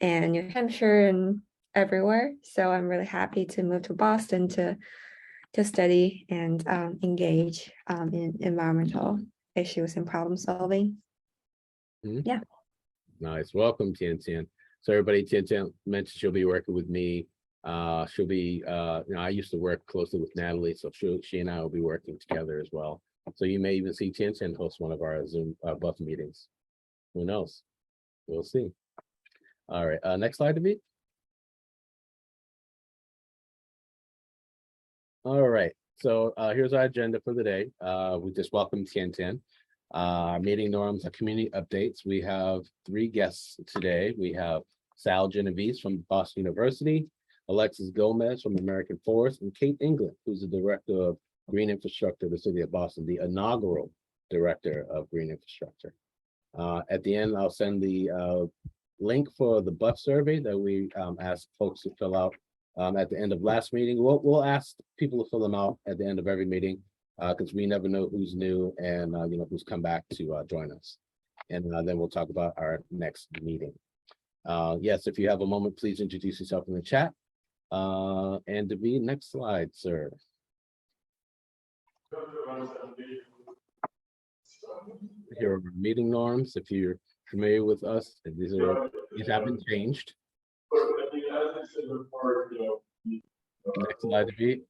and New Hampshire and everywhere. So I'm really happy to move to Boston to study and engage in environmental issues and problem solving. Yeah. Nice. Welcome, Tian Tian. So everybody, Tian Tian mentioned she'll be working with me. She'll be, I used to work closely with Natalie, so she and I will be working together as well. So you may even see Tian Tian host one of our Zoom buff meetings. Who knows? We'll see. All right, next slide, David. All right, so here's our agenda for the day. We just welcomed Tian Tian. Our meeting norms, our community updates. We have 3 guests today. We have Sal Genevese from Boston University, Alexis Gomez from American Forest, and Kate England, who's the director of Green Infrastructure of the City of Boston, the inaugural director of Green Infrastructure. At the end, I'll send the link for the buff survey that we asked folks to fill out at the end of last meeting. We'll ask people to fill them out at the end of every meeting because we never know who's new and who's come back to join us. And then we'll talk about our next meeting. Yes, if you have a moment, please introduce yourself in the chat. And to be next slide, sir. Here are our meeting norms. If you're familiar with us, these haven't changed. Next slide, to be.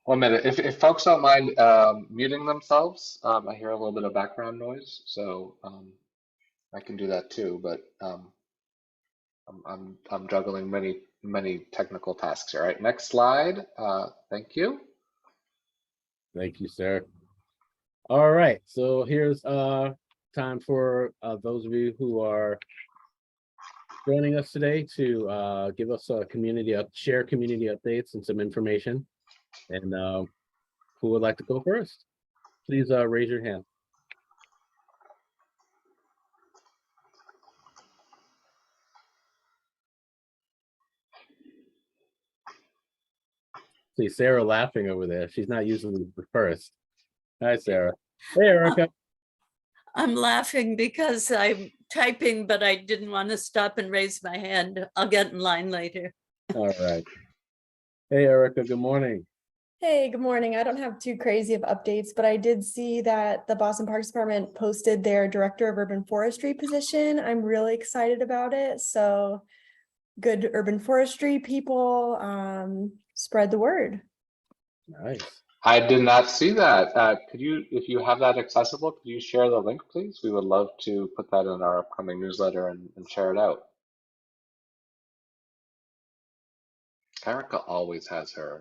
1 minute. If folks don't mind muting themselves, I hear a little bit of background noise, so I can do that too. But I'm juggling many technical tasks. All right, next slide. Thank you. Thank you, sir. All right, so here's time for those of you who are joining us today to give us a share community updates and some information. And who would like to go first? Please raise your hand. See Sarah laughing over there. She's not usually the first. Hi, Sarah. Hey, Erica. I'm laughing because I'm typing, but I didn't want to stop and raise my hand. I'll get in line later. All right. Hey, Erica, good morning. Hey, good morning. I don't have too crazy of updates, but I did see that the Boston Parks Department posted their Director of Urban Forestry position. I'm really excited about it. So good urban forestry people, spread the word. Nice. I did not see that. Could you, if you have that accessible, could you share the link, please? We would love to put that in our upcoming newsletter and share it out. Erica always has the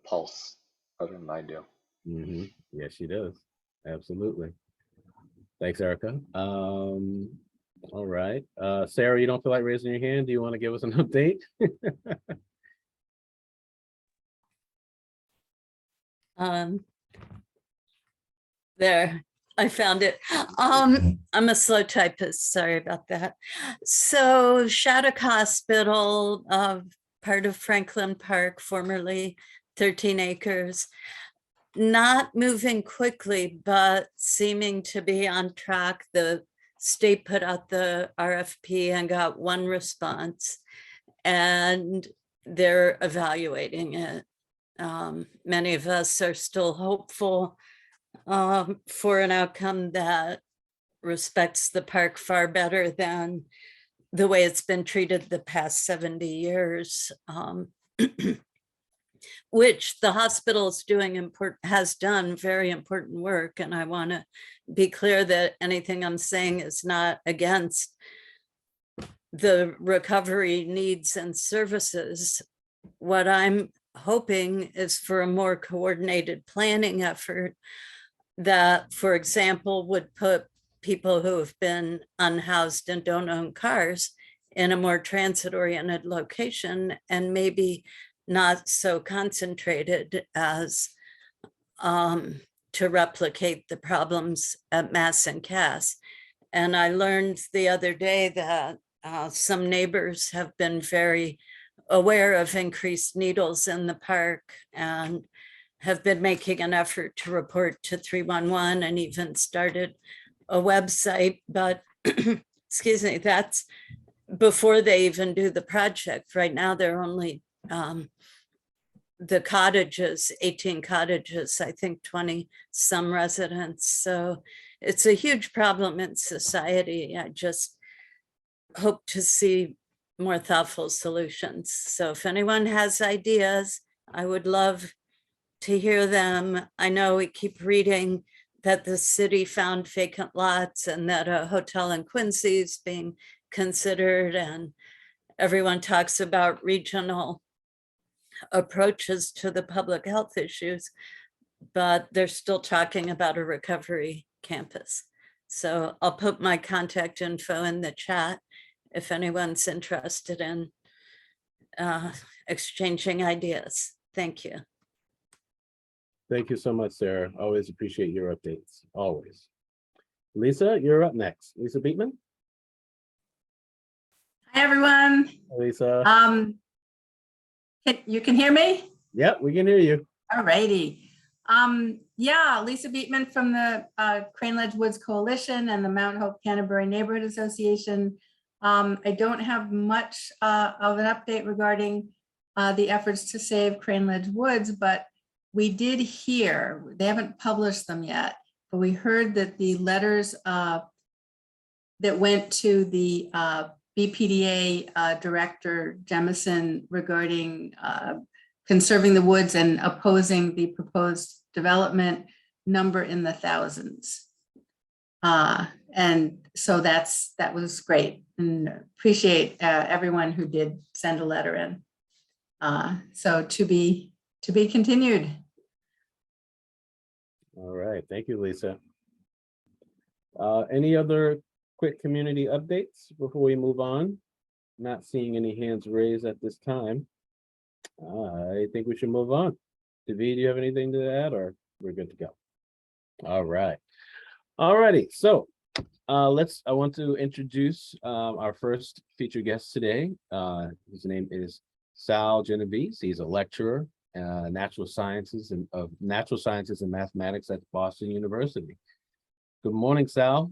pulse better than I do. Mm-hmm. Yes, she does. Absolutely. Thanks, Erica. All right. Sarah, you don't feel like raising your hand? Do you want to give us an update? There, I found it. I'm a slow typist, sorry about that. So Shattuck Hospital, part of Franklin Park, formerly 13 acres, not moving quickly, but seeming to be on track. The state put out the RFP and got 1 response, and they're evaluating it. Many of us are still hopeful for an outcome that respects the park far better than the way it's been treated the past 70 years, which the hospital is has done very important work. And I want to be clear that anything I'm saying is not against the recovery needs and services. What I'm hoping is for a more coordinated planning effort that, for example, would put people who have been unhoused and don't own cars in a more transit-oriented location, and maybe not so concentrated as to replicate the problems at Mass and Cass. And I learned the other day that some neighbors have been very aware of increased needles in the park and have been making an effort to report to 311 and even started a website, but excuse me, that's before they even do the project. Right now, they're only the cottages, 18 cottages, I think 20 some residents. So it's a huge problem in society. I just hope to see more thoughtful solutions. So if anyone has ideas, I would love to hear them. I know we keep reading that the city found vacant lots and that a hotel in Quincy is being considered, and everyone talks about regional approaches to the public health issues, but they're still talking about a recovery campus. So I'll put my contact info in the chat if anyone's interested in exchanging ideas. Thank you. Thank you so much, Sarah. Always appreciate your updates, always. Lisa, you're up next. Lisa Beatman? Hi, everyone. Lisa. You can hear me? Yep, we can hear you. All righty. Yeah, Lisa Beatman from the Crane Ledge Woods Coalition and the Mount Hope Canterbury Neighborhood Association. I don't have much of an update regarding the efforts to save Crane Ledge Woods, but we did hear, they haven't published them yet, but we heard that the letters that went to the BPDA Director Jemison regarding conserving the woods and opposing the proposed development number in the thousands. And so that was great, and appreciate everyone who did send a letter in. So to be continued. All right, thank you, Lisa. Any other quick community updates before we move on? Not seeing any hands raised at this time. I think we should move on. David, do you have anything to add, or we're good to go? All right. All righty. So I want to introduce our first featured guest today. His name is Sal Genevese. He's a lecturer natural sciences and mathematics at Boston University. Good morning, Sal.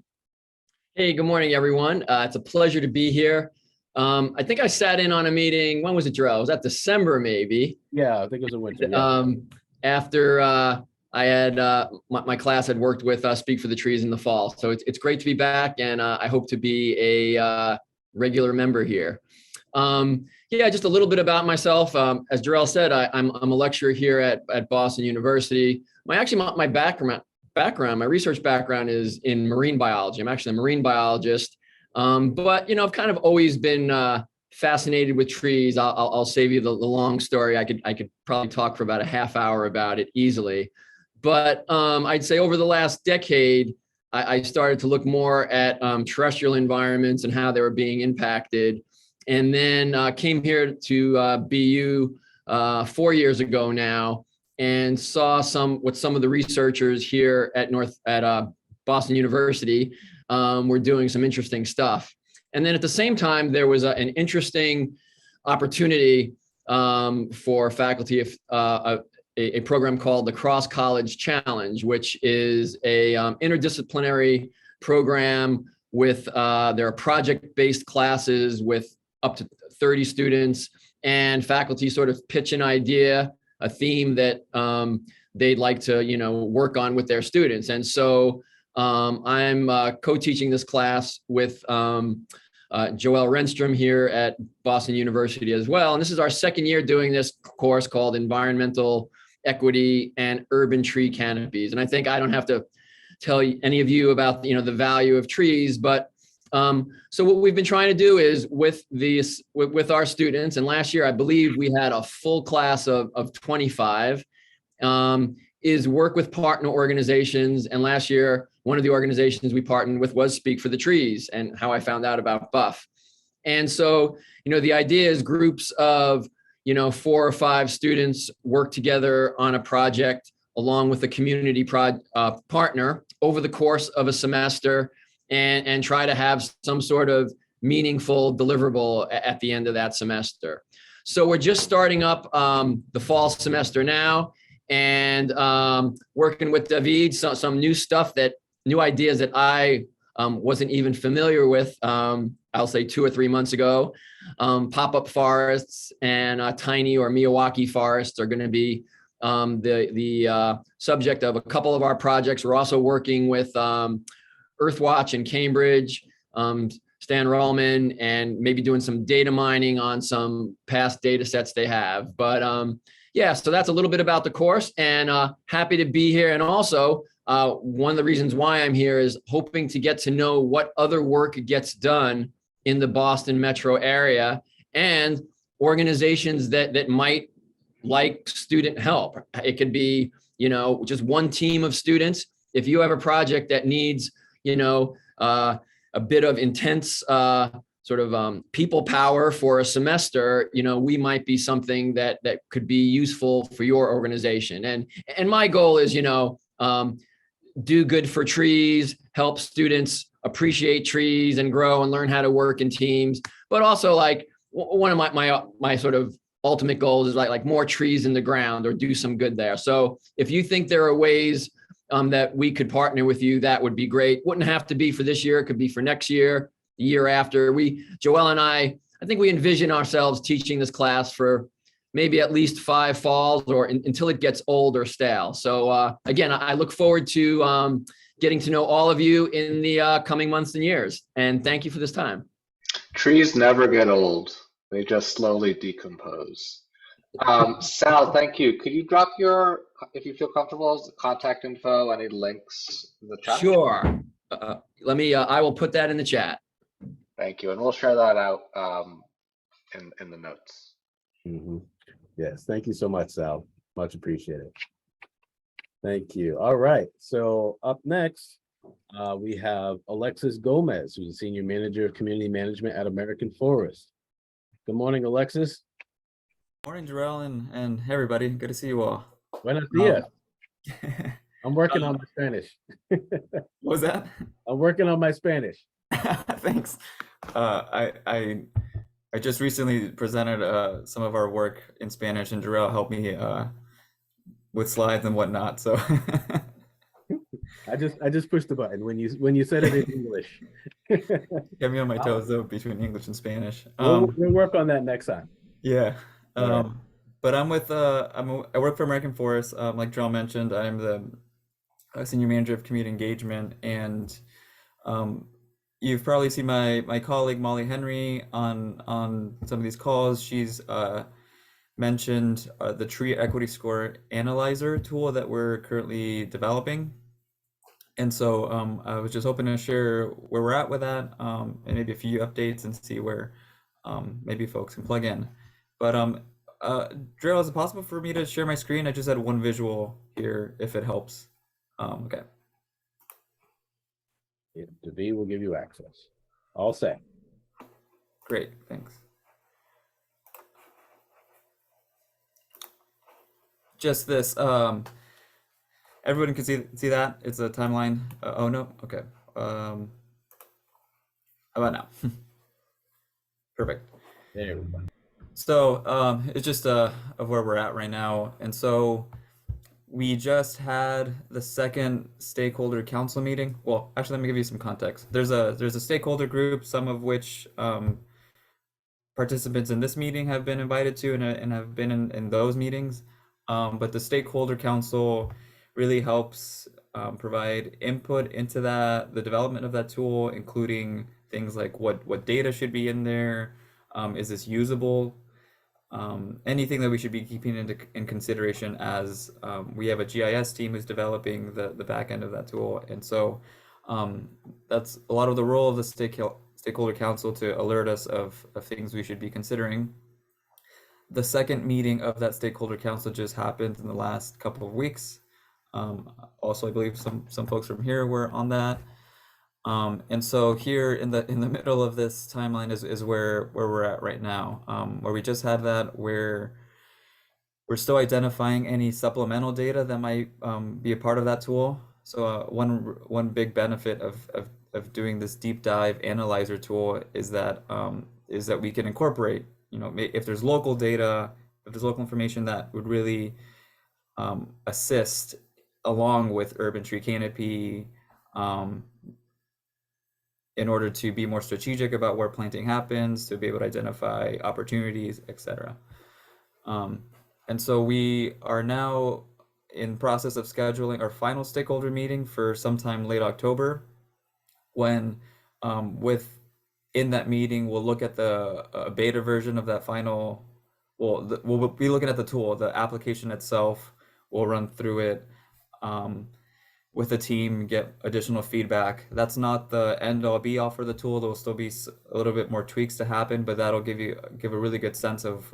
Hey, good morning, everyone. It's a pleasure to be here. I think I sat in on a meeting. When was it, Jarrell? Was that December, maybe? Yeah, I think it was a winter. Yeah. After I had my class had worked with Speak for the Trees in the fall, so it's great to be back, and I hope to be a regular member here. Yeah, just a little bit about myself. As Jarrell said, I'm a lecturer here at Boston University. My research background is in marine biology. I'm actually a marine biologist, but I've kind of always been fascinated with trees. I'll save you the long story. I could probably talk for about a half hour about it easily, but I'd say over the last decade, I started to look more at terrestrial environments and how they were being impacted. And then came here to BU 4 years ago now, and saw what some of the researchers here at Boston University were doing some interesting stuff. And then at the same time, there was an interesting opportunity for faculty of a program called the Cross College Challenge, which is a interdisciplinary program with there are project-based classes with up to 30 students, and faculty sort of pitch an idea, a theme that they'd like to, work on with their students. And so I'm co-teaching this class with Joelle Renstrom here at Boston University as well. And this is our second year doing this course called Environmental Equity and Urban Tree Canopies. And I think I don't have to tell any of you about, the value of trees, but so what we've been trying to do is with our students, and last year I believe we had a full class of 25, is work with partner organizations. And last year, one of the organizations we partnered with was Speak for the Trees, and how I found out about Buff. And so, the idea is groups of, 4 or 5 students work together on a project along with a community partner over the course of a semester, and try to have some sort of meaningful deliverable at the end of that semester. So we're just starting up the fall semester now, and working with David, some new stuff new ideas that I wasn't even familiar with, I'll say 2 or 3 months ago. Pop-up forests and tiny or Miyawaki forests are going to be the subject of a couple of our projects. We're also working with Earthwatch in Cambridge, Stan Rollman, and maybe doing some data mining on some past data sets they have. But yeah, so that's a little bit about the course, and happy to be here. And also, one of the reasons why I'm here is hoping to get to know what other work gets done in the Boston metro area and organizations that might like student help. It could be, just one team of students. If you have a project that needs, a bit of intense sort of people power for a semester, we might be something that could be useful for your organization. And my goal is, do good for trees, help students appreciate trees and grow and learn how to work in teams. But also, like, one of my sort of ultimate goals is like more trees in the ground or do some good there. So if you think there are ways that we could partner with you, that would be great. Wouldn't have to be for this year. It could be for next year, the year after. Joelle and I think we envision ourselves teaching this class for maybe at least 5 falls or until it gets old or stale. So again, I look forward to getting to know all of you in the coming months and years. And thank you for this time. Trees never get old. They just slowly decompose. Sal, thank you. Could you drop your, if you feel comfortable, contact info, any links in the chat? Sure. I will put that in the chat. Thank you. And we'll share that out in the notes. Yes, thank you so much, Sal. Much appreciated. Thank you. All right. So up next, we have Alexis Gomez, who's a Senior Manager of Community Management at American Forest. Good morning, Alexis. Morning, Jarrell, and hey, everybody. Good to see you all. Buenos dias. I'm working on my Spanish. What was that? I'm working on my Spanish. Thanks. I just recently presented some of our work in Spanish, and Jarrell helped me with slides and whatnot. So I just pushed the button when you said it in English. Get me on my toes though between English and Spanish. We'll work on that next time. Yeah. Right. But I work for American Forest. Like Jarrell mentioned, I'm the Senior Manager of Community Engagement, and you've probably seen my colleague Molly Henry on some of these calls. She's mentioned the Tree Equity Score Analyzer tool that we're currently developing. And so I was just hoping to share where we're at with that, and maybe a few updates and see where maybe folks can plug in. But Drew, is it possible for me to share my screen? I just had one visual here, if it helps. Okay. Yeah, David will give you access. All set. Great, thanks. Just this, everyone can see that? It's a timeline. Oh no, okay. How about now? Perfect. There we go. So it's just of where we're at right now. And so we just had the second stakeholder council meeting. Well, actually, let me give you some context. There's a stakeholder group, some of which participants in this meeting have been invited to and have been in those meetings. But the stakeholder council really helps provide input into the development of that tool, including things like what data should be in there. Is this usable? Anything that we should be keeping in consideration as we have a GIS team who's developing the back end of that tool. And so that's a lot of the role of the stakeholder council to alert us of things we should be considering. The second meeting of that stakeholder council just happened in the last couple of weeks. Also, I believe some folks from here were on that. And so here in the middle of this timeline is where we're at right now, where we just had that, where we're still identifying any supplemental data that might be a part of that tool. So one big benefit of doing this deep dive analyzer tool is that we can incorporate, if there's local data, if there's local information that would really assist along with Urban Tree Canopy in order to be more strategic about where planting happens, to be able to identify opportunities, etc. And so we are now in process of scheduling our final stakeholder meeting for sometime late October, when in that meeting we'll look at the beta version of that final. We'll be looking at the tool, the application itself. We'll run through it with the team, get additional feedback. That's not the end all be all for the tool. There will still be a little bit more tweaks to happen, but that'll give a really good sense of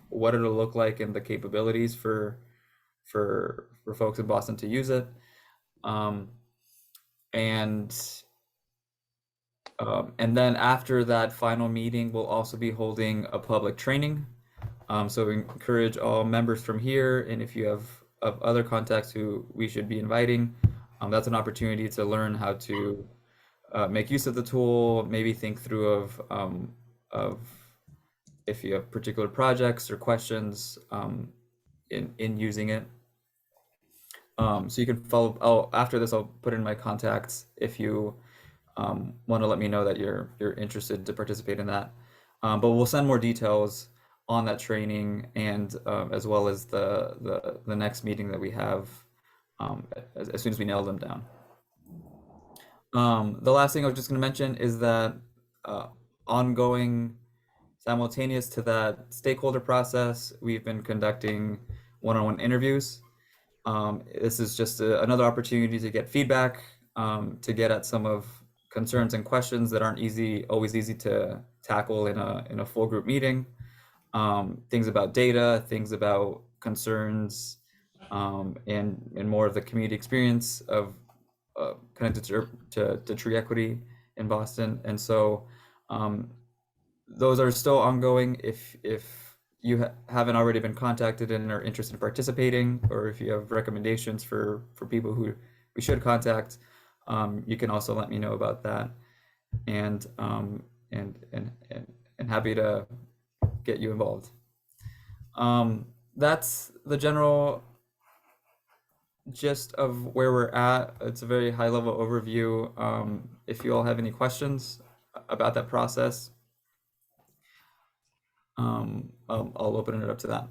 what it'll look like and the capabilities for folks in Boston to use it. And then after that final meeting, we'll also be holding a public training. So we encourage all members from here, and if you have other contacts who we should be inviting, that's an opportunity to learn how to make use of the tool, maybe think through of if you have particular projects or questions in using it. So you can follow. After this, I'll put in my contacts if you want to let me know that you're interested to participate in that. But we'll send more details on that training, and as well as the next meeting that we have as soon as we nail them down. The last thing I was just going to mention is that ongoing, simultaneous to that stakeholder process, we've been conducting one-on-one interviews. This is just another opportunity to get feedback, to get at some of concerns and questions that aren't always easy to tackle in a full group meeting. Things about data, things about concerns, and more of the community experience of connected to tree equity in Boston. And so those are still ongoing. If you haven't already been contacted and are interested in participating, or if you have recommendations for people who we should contact, you can also let me know about that, and happy to get you involved. That's the general gist of where we're at. It's a very high level overview. If you all have any questions about that process, I'll open it up to that.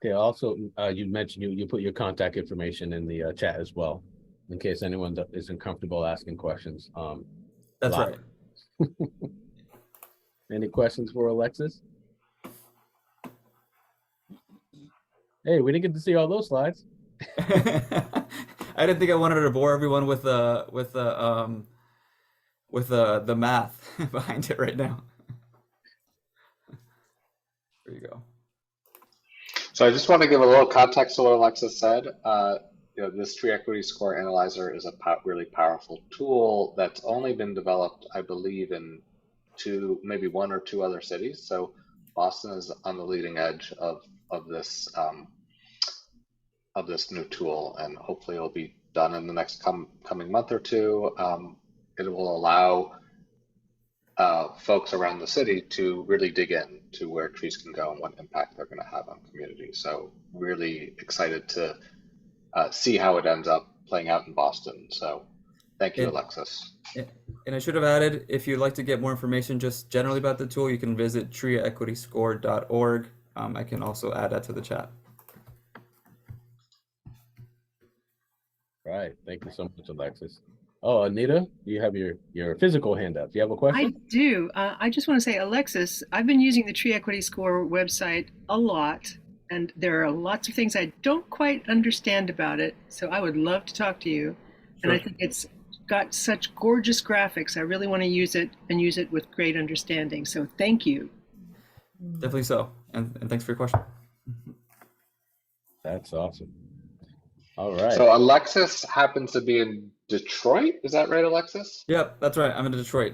Okay, also, you mentioned you put your contact information in the chat as well, in case anyone that isn't comfortable asking questions. That's live. right. Any questions for Alexis? Hey, we didn't get to see all those slides. I didn't think I wanted to bore everyone with the math behind it right now. There you go. So I just want to give a little context to what Alexis said. This tree equity score analyzer is a really powerful tool that's only been developed, I believe, in maybe one or two other cities. So Boston is on the leading edge of this new tool, and hopefully it'll be done in the next coming month or two. It will allow folks around the city to really dig in to where trees can go and what impact they're going to have on communities. So really excited to see how it ends up playing out in Boston. So thank you, Alexis. And I should have added, if you'd like to get more information just generally about the tool, you can visit treeequityscore.org. I can also add that to the chat. Right. Thank you so much, Alexis. Oh, Anita, you have your physical hand up. Do you have a I question? do. I just want to say, Alexis, I've been using the Tree Equity Score website a lot, and there are lots of things I don't quite understand about it. So I would love to talk to you. Sure. And I think it's got such gorgeous graphics. I really want to use it and use it with great understanding. So thank you. Definitely so. And thanks for your question. That's awesome. All right. So Alexis happens to be in Detroit. Is that right, Alexis? Yep, that's right. I'm in Detroit.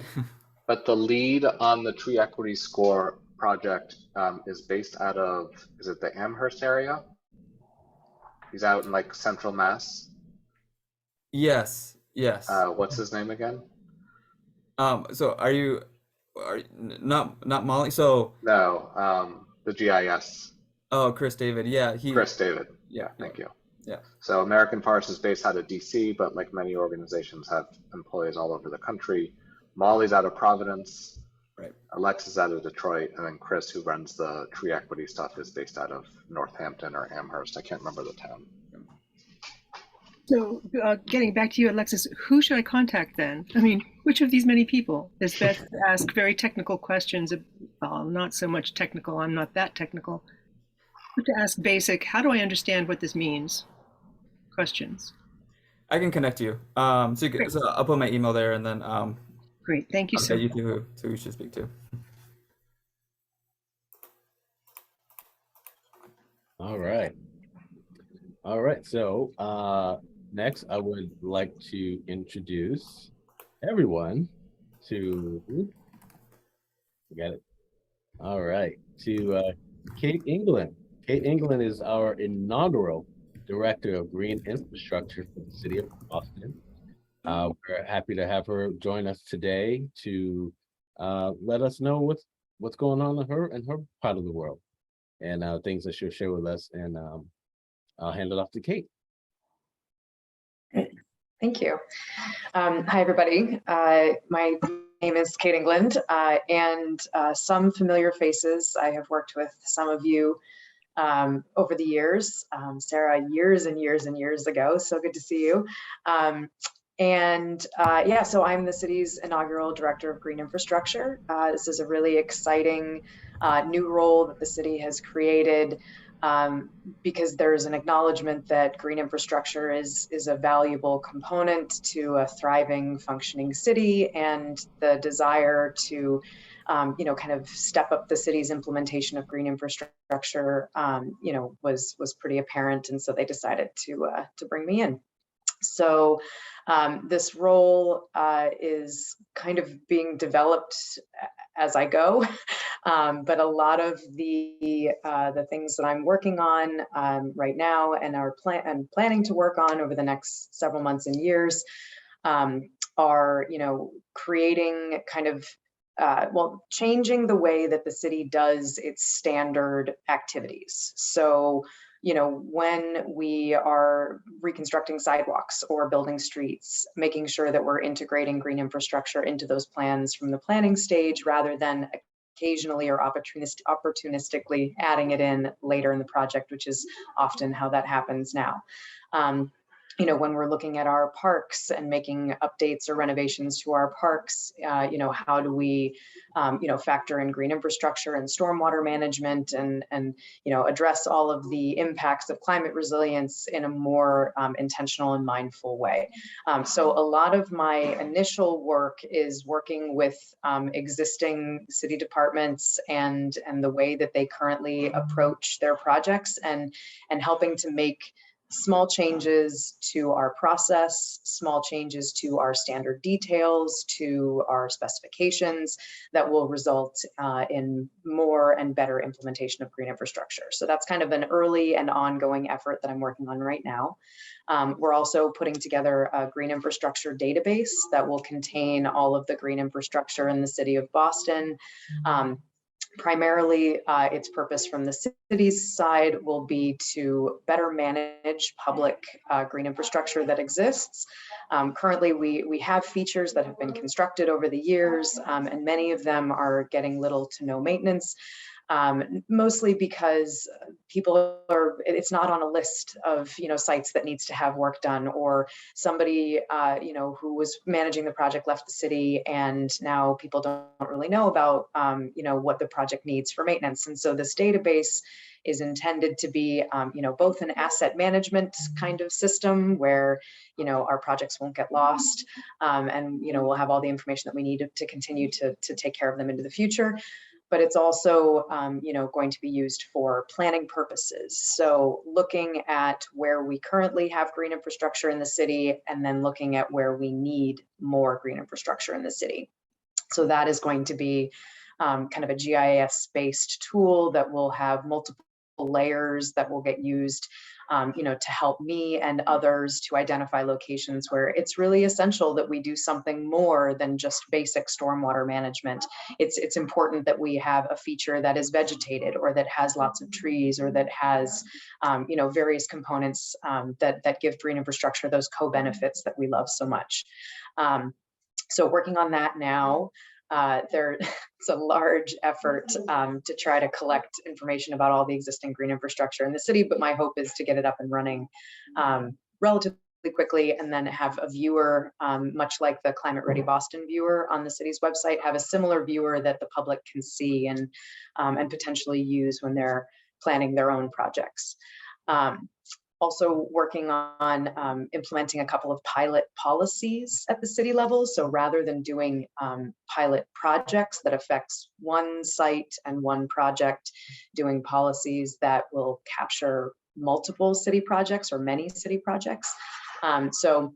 But the lead on the tree equity score project is based out of, is it the Amherst area? He's out in like Central Mass. Yes. What's his name again? So are you not Molly? So no, the GIS. Oh, Chris David. Yeah, Chris David. yeah, Thank you. yeah. So American Forest is based out of DC, but like many organizations have employees all over the country. Molly's out of Providence. Right. Alexis out of Detroit, and then Chris, who runs the tree equity stuff, is based out of Northampton or Amherst. I can't remember the town. So getting back to you, Alexis, who should I contact then? I mean, which of these many people is best to ask very technical questions? Not so much technical, I'm not that technical. But to ask basic, how do I understand what this means? Questions. I can connect you. So I'll put my email there, and then Great, thank you I'll so get much. you to who you should speak to. All right. All right. So next, I would like to introduce everyone to, got it. All right. To Kate England. Kate England is our inaugural Director of Green Infrastructure for the City of Boston. We're happy to have her join us today to let us know what's going on in her part of the world and things that she'll share with us. And I'll hand it off to Kate. Thank you. Hi, everybody. My name is Kate England, and some familiar faces. I have worked with some of you over the years. Sarah, years and years and years ago. So good to see you. Yeah, so I'm the city's inaugural Director of Green Infrastructure. This is a really exciting new role that the city has created because there's an acknowledgement that green infrastructure is a valuable component to a thriving, functioning city, and the desire to kind of step up the city's implementation of green infrastructure, was pretty apparent, and so they decided to bring me in. So this role is kind of being developed as I go, but a lot of the things that I'm working on right now and planning to work on over the next several months and years are, creating kind of changing the way that the city does its standard activities. So, when we are reconstructing sidewalks or building streets, making sure that we're integrating green infrastructure into those plans from the planning stage rather than occasionally or opportunistically adding it in later in the project, which is often how that happens now. When we're looking at our parks and making updates or renovations to our parks, how do we, factor in green infrastructure and stormwater management and address all of the impacts of climate resilience in a more intentional and mindful way. So a lot of my initial work is working with existing city departments and the way that they currently approach their projects and helping to make small changes to our process, small changes to our standard details, to our specifications that will result in more and better implementation of green infrastructure. So that's kind of an early and ongoing effort that I'm working on right now. We're also putting together a green infrastructure database that will contain all of the green infrastructure in the city of Boston. Primarily, its purpose from the city's side will be to better manage public green infrastructure that exists. Currently, we have features that have been constructed over the years, and many of them are getting little to no maintenance. Mostly because it's not on a list of, sites that needs to have work done, or somebody, who was managing the project left the city and now people don't really know about, what the project needs for maintenance. And so this database is intended to be, both an asset management kind of system where, our projects won't get lost, and, we'll have all the information that we need to continue to take care of them into the future. But it's also, going to be used for planning purposes. So looking at where we currently have green infrastructure in the city, and then looking at where we need more green infrastructure in the city. So that is going to be kind of a GIS-based tool that will have multiple layers that will get used to help me and others to identify locations where it's really essential that we do something more than just basic stormwater management. It's important that we have a feature that is vegetated, or that has lots of trees, or that has various components that give green infrastructure those co-benefits that we love so much. So working on that now. It's a large effort to try to collect information about all the existing green infrastructure in the city, but my hope is to get it up and running relatively quickly, and then have a viewer, much like the Climate Ready Boston viewer on the city's website, have a similar viewer that the public can see and potentially use when they're planning their own projects. Also working on implementing a couple of pilot policies at the city level. So rather than doing pilot projects that affects one site and one project, doing policies that will capture multiple city projects or many city projects. So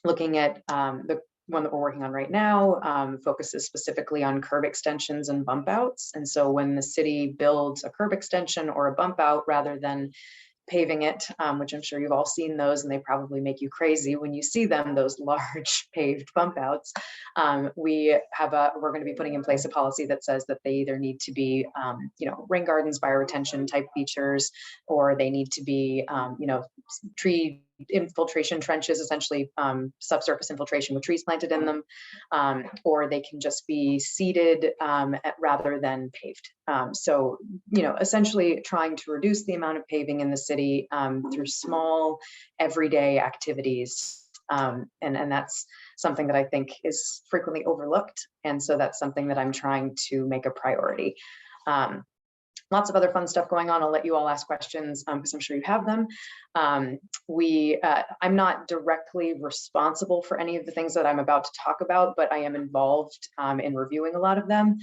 looking at the one that we're working on right now focuses specifically on curb extensions and bump outs. And so when the city builds a curb extension or a bump out, rather than paving it, which I'm sure you've all seen those, and they probably make you crazy when you see them, those large paved bump outs. We're going to be putting in place a policy that says that they either need to be, rain gardens, bioretention type features, or they need to be, tree infiltration trenches, essentially subsurface infiltration with trees planted in them, or they can just be seeded rather than paved. So, essentially trying to reduce the amount of paving in the city through small everyday activities. And that's something that I think is frequently overlooked. And so that's something that I'm trying to make a priority. Lots of other fun stuff going on. I'll let you all ask questions because I'm sure you have them. I'm not directly responsible for any of the things that I'm about to talk about, but I am involved in reviewing a lot of them.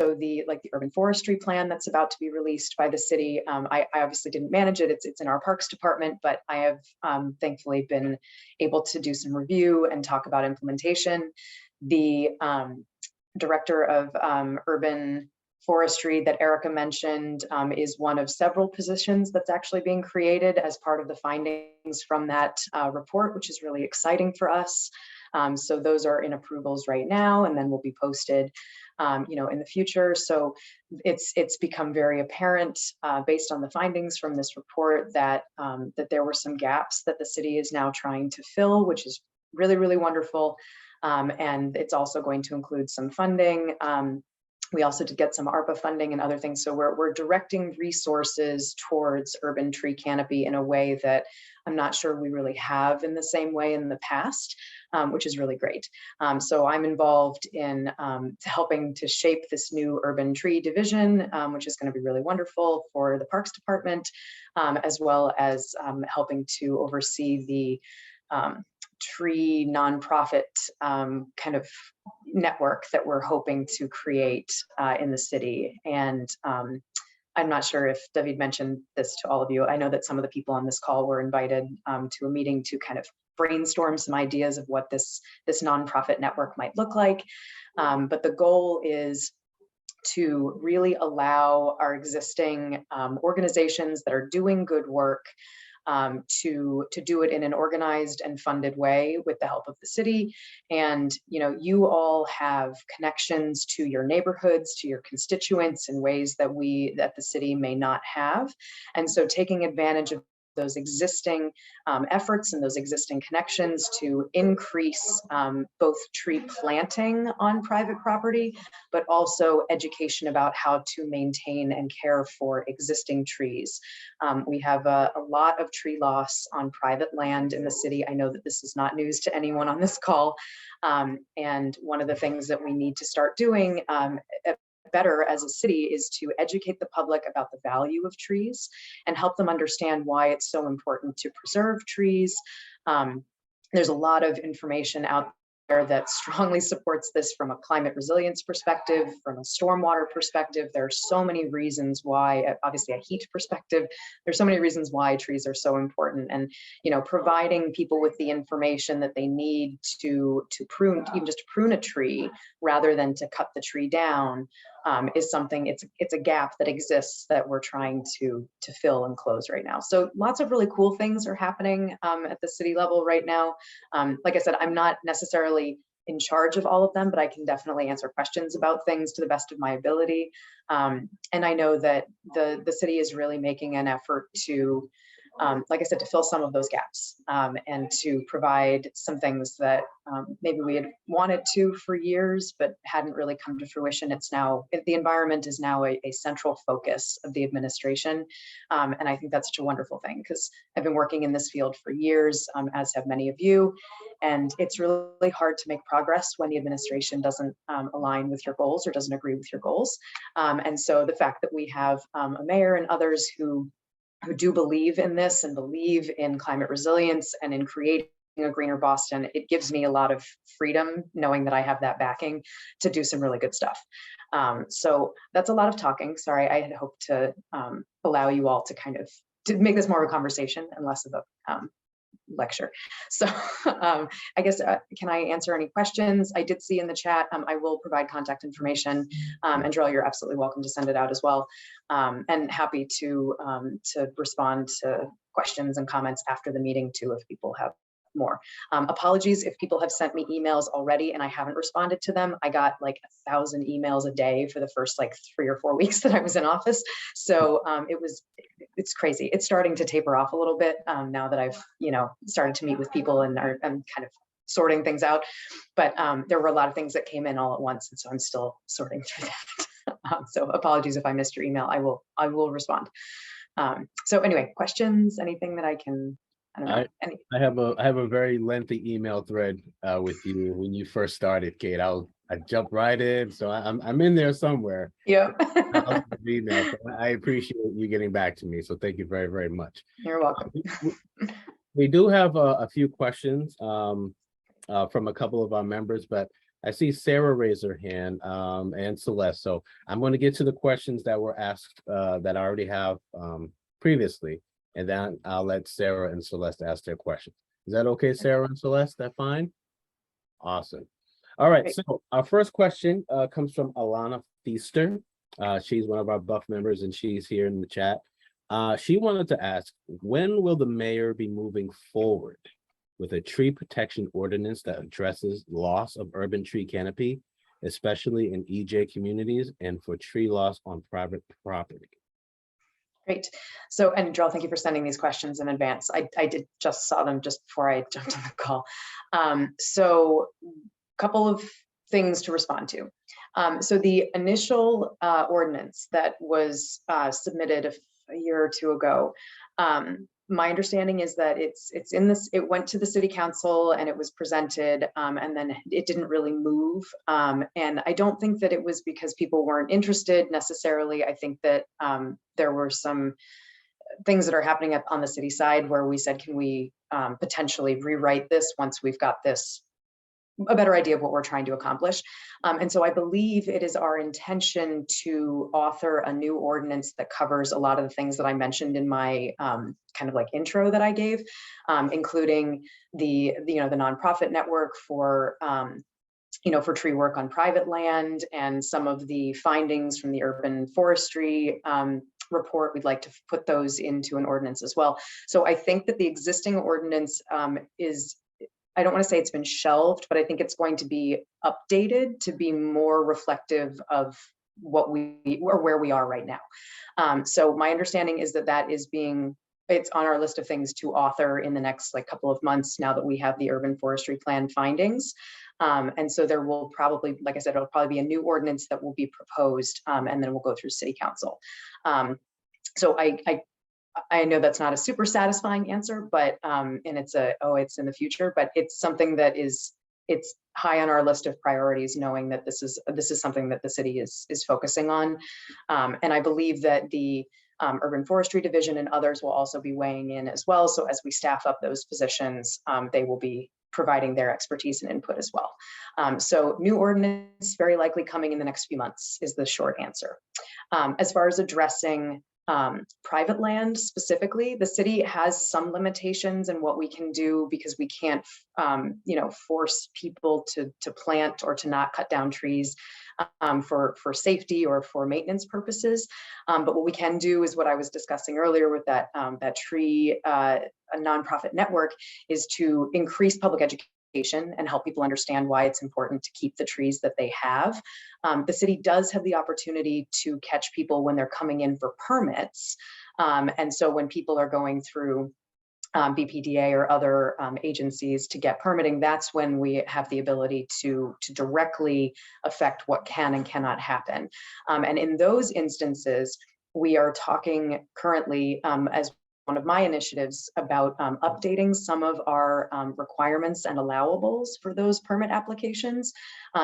So the urban forestry plan that's about to be released by the city, I obviously didn't manage it. It's in our parks department, but I have thankfully been able to do some review and talk about implementation. The director of urban forestry that Erica mentioned is one of several positions that's actually being created as part of the findings from that report, which is really exciting for us. So those are in approvals right now, and then will be posted, in the future. So it's become very apparent based on the findings from this report that that there were some gaps that the city is now trying to fill, which is really, really wonderful. And it's also going to include some funding. We also did get some ARPA funding and other things. So we're directing resources towards urban tree canopy in a way that I'm not sure we really have in the same way in the past, which is really great. So I'm involved in helping to shape this new urban tree division, which is going to be really wonderful for the Parks Department, as well as helping to oversee the tree nonprofit kind of network that we're hoping to create in the city. And I'm not sure if David mentioned this to all of you. I know that some of the people on this call were invited to a meeting to kind of brainstorm some ideas of what this nonprofit network might look like. But the goal is to really allow our existing organizations that are doing good work to do it in an organized and funded way with the help of the city. And you all have connections to your neighborhoods, to your constituents in ways that the city may not have. And so taking advantage of those existing efforts and those existing connections to increase both tree planting on private property, but also education about how to maintain and care for existing trees. We have a lot of tree loss on private land in the city. I know that this is not news to anyone on this call. And one of the things that we need to start doing better as a city is to educate the public about the value of trees and help them understand why it's so important to preserve trees. There's a lot of information out there that strongly supports this from a climate resilience perspective, from a stormwater perspective. There are so many reasons why, obviously a heat perspective, there's so many reasons why trees are so important. And providing people with the information that they need to prune, even just to prune a tree rather than to cut the tree down, is something, it's a gap that exists that we're trying to fill and close right now. So lots of really cool things are happening at the city level right now. Like I said, I'm not necessarily in charge of all of them, but I can definitely answer questions about things to the best of my ability. And I know that the city is really making an effort to, like I said, to fill some of those gaps and to provide some things that maybe we had wanted to for years, but hadn't really come to fruition. It's now, the environment is now a central focus of the administration. And I think that's such a wonderful thing, because I've been working in this field for years, as have many of you. And it's really hard to make progress when the administration doesn't align with your goals or doesn't agree with your goals. And so the fact that we have a mayor and others who do believe in this and believe in climate resilience and in creating a greener Boston, it gives me a lot of freedom knowing that I have that backing to do some really good stuff. So that's a lot of talking. Sorry, I had hoped to allow you all to kind of to make this more of a conversation and less of a lecture. So I guess, can I answer any questions? I did see in the chat, I will provide contact information, and Joel, you're absolutely welcome to send it out as well. And happy to respond to questions and comments after the meeting too, if people have more. Apologies if people have sent me emails already and I haven't responded to them. I got like 1,000 emails a day for the first like 3 or 4 weeks that I was in office. So it's crazy. It's starting to taper off a little bit now that I've, started to meet with people and I'm kind of sorting things out. But there were a lot of things that came in all at once. And so I'm still sorting through that. So apologies if I missed your email. I will respond. So anyway, questions, anything that I can, I don't know. I have a very lengthy email thread with you when you first started, Kate. I jumped right in, so I'm in there somewhere. Yeah. Email, so I appreciate you getting back to me. So thank you very, very much. You're welcome. We do have a few questions from a couple of our members, but I see Sarah raise her hand and Celeste. So I'm going to get to the questions that were asked that I already have previously. And then I'll let Sarah and Celeste ask their questions. Is that okay, Sarah and Celeste? That fine? Awesome. All right, so our first question comes from Alana Feaster. She's one of our Buff members and she's here in the chat. She wanted to ask, when will the mayor be moving forward with a tree protection ordinance that addresses loss of urban tree canopy, especially in EJ communities and for tree loss on private property? Great. So, and Joel, thank you for sending these questions in advance. I did just saw them just before I jumped on the call. So a couple of things to respond to. So the initial ordinance that was submitted a year or two ago, my understanding is that it went to the city council and it was presented and then it didn't really move. And I don't think that it was because people weren't interested necessarily. I think that there were some things that are happening on the city side where we said, can we potentially rewrite this once we've got a better idea of what we're trying to accomplish. And so I believe it is our intention to author a new ordinance that covers a lot of the things that I mentioned in my kind of like intro that I gave, including the nonprofit network for for tree work on private land and some of the findings from the urban forestry report. We'd like to put those into an ordinance as well. So I think that the existing ordinance is, I don't want to say it's been shelved, but I think it's going to be updated to be more reflective of what where we are right now. So my understanding is that it's on our list of things to author in the next couple of months now that we have the urban forestry plan findings. And so there will probably, like I said, it'll probably be a new ordinance that will be proposed and then we'll go through city council. So I know that's not a super satisfying answer, but and it's in the future, but it's something that it's high on our list of priorities, knowing that this is something that the city is focusing on. And I believe that the urban forestry division and others will also be weighing in as well. So as we staff up those positions, they will be providing their expertise and input as well. So new ordinance very likely coming in the next few months is the short answer. As far as addressing private land specifically. The city has some limitations in what we can do because we can't, force people to plant or to not cut down trees for safety or for maintenance purposes. But what we can do is what I was discussing earlier with that tree, a nonprofit network, is to increase public education and help people understand why it's important to keep the trees that they have. The city does have the opportunity to catch people when they're coming in for permits. And so when people are going through BPDA or other agencies to get permitting, that's when we have the ability to directly affect what can and cannot happen. And in those instances, we are talking currently as one of my initiatives about updating some of our requirements and allowables for those permit applications,